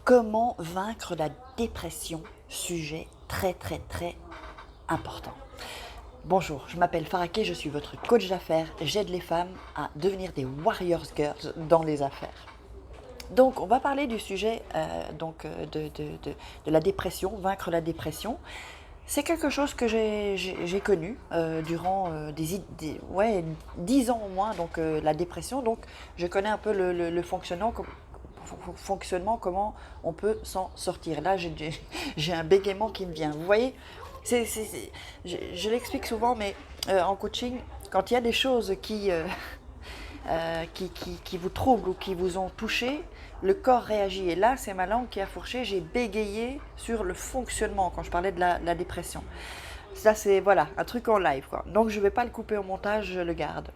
Comment vaincre la dépression? Sujet très très très important. Bonjour, je m'appelle Faraké, je suis votre coach d'affaires. J'aide les femmes à devenir des warriors girls dans les affaires. Donc, on va parler du sujet de la dépression, vaincre la dépression. C'est quelque chose que j'ai connu durant 10 ans au moins, donc la dépression. Donc, je connais un peu le fonctionnement, comment on peut s'en sortir. Là, j'ai un bégaiement qui me vient. Vous voyez, je l'explique souvent, mais en coaching, quand il y a des choses qui vous troublent ou qui vous ont touché, le corps réagit. Et là, c'est ma langue qui a fourché, j'ai bégayé sur le fonctionnement quand je parlais de la dépression. Ça, c'est voilà, un truc en live, quoi. Donc, je ne vais pas le couper au montage, je le garde.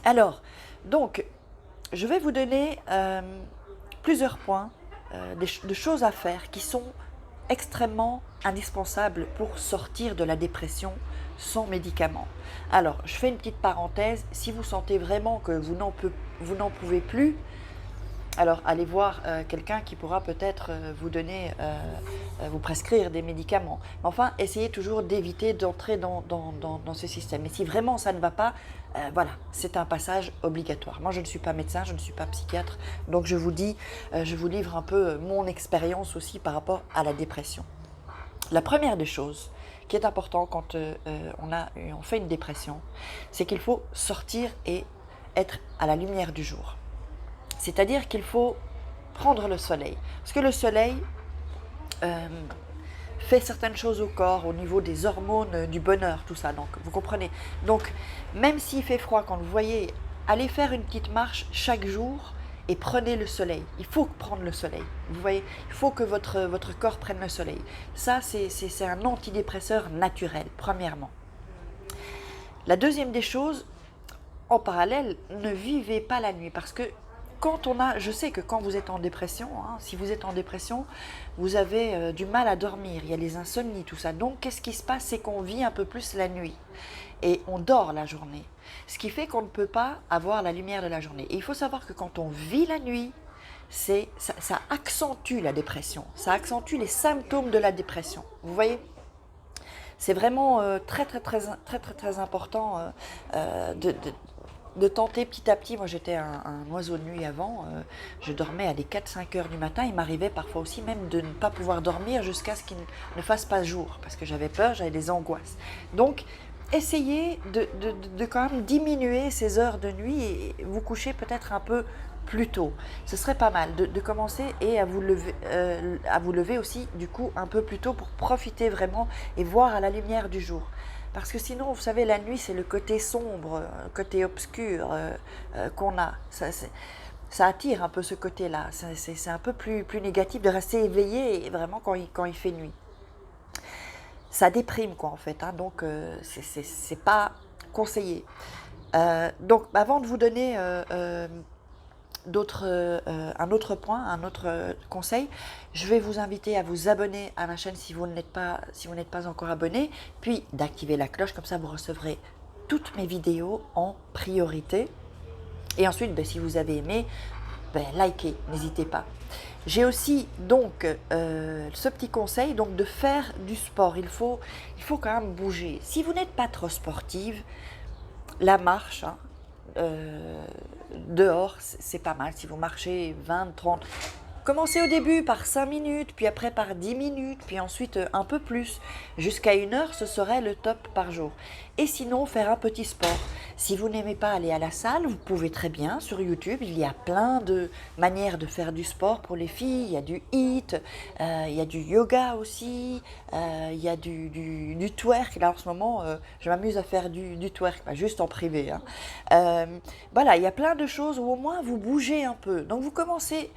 Alors, donc, je vais vous donner plusieurs points de choses à faire qui sont extrêmement indispensables pour sortir de la dépression sans médicaments. Alors, je fais une petite parenthèse. Si vous sentez vraiment que vous n'en pouvez plus, alors allez voir quelqu'un qui pourra peut-être vous prescrire des médicaments. Mais enfin, essayez toujours d'éviter d'entrer dans ce système. Et si vraiment ça ne va pas, voilà, c'est un passage obligatoire. Moi, je ne suis pas médecin, je ne suis pas psychiatre, donc je vous livre un peu mon expérience aussi par rapport à la dépression. La première des choses qui est importante quand on fait une dépression, c'est qu'il faut sortir et être à la lumière du jour. C'est-à-dire qu'il faut prendre le soleil. Parce que le soleil fait certaines choses au corps, au niveau des hormones, du bonheur, tout ça. Donc, vous comprenez. Donc, même s'il fait froid, quand vous voyez, allez faire une petite marche chaque jour et prenez le soleil. Il faut prendre le soleil. Vous voyez, il faut que votre corps prenne le soleil. Ça, c'est un antidépresseur naturel, premièrement. La deuxième des choses, en parallèle, ne vivez pas la nuit parce que je sais que quand vous êtes en dépression, si vous êtes en dépression, vous avez du mal à dormir, il y a les insomnies, tout ça. Donc, qu'est-ce qui se passe? C'est qu'on vit un peu plus la nuit et on dort la journée. Ce qui fait qu'on ne peut pas avoir la lumière de la journée. Et il faut savoir que quand on vit la nuit, ça accentue la dépression, ça accentue les symptômes de la dépression. Vous voyez? C'est vraiment très important de tenter petit à petit. Moi, j'étais un oiseau de nuit avant. Je dormais à des 4-5 heures du matin. Il m'arrivait parfois aussi même de ne pas pouvoir dormir jusqu'à ce qu'il ne fasse pas jour parce que j'avais peur, j'avais des angoisses. Donc, essayez de quand même diminuer ces heures de nuit et vous coucher peut-être un peu plus tôt. Ce serait pas mal de commencer et à vous lever aussi du coup un peu plus tôt pour profiter vraiment et voir à la lumière du jour. Parce que sinon, vous savez, la nuit, c'est le côté sombre, le côté obscur qu'on a. Ça attire un peu ce côté-là. C'est un peu plus négatif de rester éveillé vraiment quand il fait nuit. Ça déprime, quoi, en fait. Donc, c'est pas conseillé. Donc, avant de vous donner un autre point, un autre conseil, je vais vous inviter à vous abonner à ma chaîne si vous n'êtes pas encore abonné, puis d'activer la cloche, comme ça vous recevrez toutes mes vidéos en priorité. Et ensuite, si vous avez aimé, likez, n'hésitez pas. J'ai aussi donc ce petit conseil donc de faire du sport. Il faut quand même bouger. Si vous n'êtes pas trop sportive, la marche, dehors, c'est pas mal. Si vous marchez 20, 30, commencez au début par 5 minutes, puis après par 10 minutes, puis ensuite un peu plus. Jusqu'à 1 heure, ce serait le top par jour. Et sinon, faire un petit sport. Si vous n'aimez pas aller à la salle, vous pouvez très bien, sur YouTube, il y a plein de manières de faire du sport pour les filles. Il y a du HIIT, il y a du yoga aussi, il y a du twerk. Là, en ce moment, je m'amuse à faire du twerk, juste en privé. Voilà, il y a plein de choses où au moins vous bougez un peu. Donc, vous commencez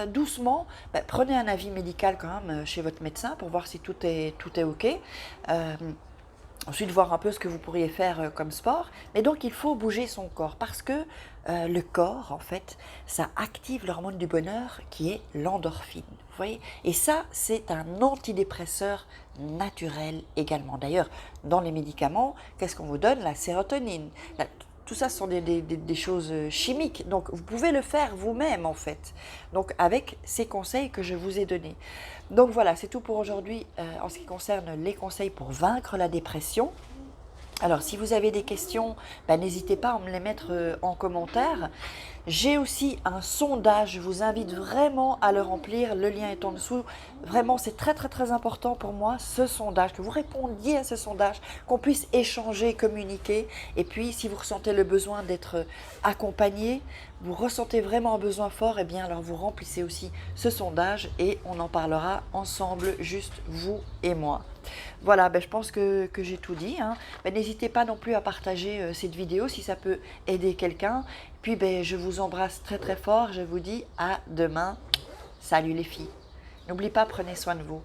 doucement, prenez un avis médical quand même chez votre médecin pour voir si tout est OK. Ensuite, voir un peu ce que vous pourriez faire comme sport. Mais donc, il faut bouger son corps parce que le corps, en fait, ça active l'hormone du bonheur qui est l'endorphine. Vous voyez? Et ça, c'est un antidépresseur naturel également. D'ailleurs, dans les médicaments, qu'est-ce qu'on vous donne? La sérotonine. tout ça, ce sont des choses chimiques. Donc, vous pouvez le faire vous-même, en fait. Donc, avec ces conseils que je vous ai donnés. Donc, voilà, c'est tout pour aujourd'hui en ce qui concerne les conseils pour vaincre la dépression. Alors, si vous avez des questions, ben, n'hésitez pas à me les mettre en commentaire. J'ai aussi un sondage, je vous invite vraiment à le remplir, le lien est en dessous. Vraiment, c'est très très très important pour moi, ce sondage, que vous répondiez à ce sondage, qu'on puisse échanger, communiquer. Et puis, si vous ressentez le besoin d'être accompagné, vous ressentez vraiment un besoin fort, eh bien alors vous remplissez aussi ce sondage et on en parlera ensemble, juste vous et moi. Voilà, ben, je pense que j'ai tout dit, hein. Ben, n'hésitez pas non plus à partager cette vidéo si ça peut aider quelqu'un. Puis ben, je vous embrasse très très fort, je vous dis à demain. Salut les filles. N'oubliez pas, prenez soin de vous.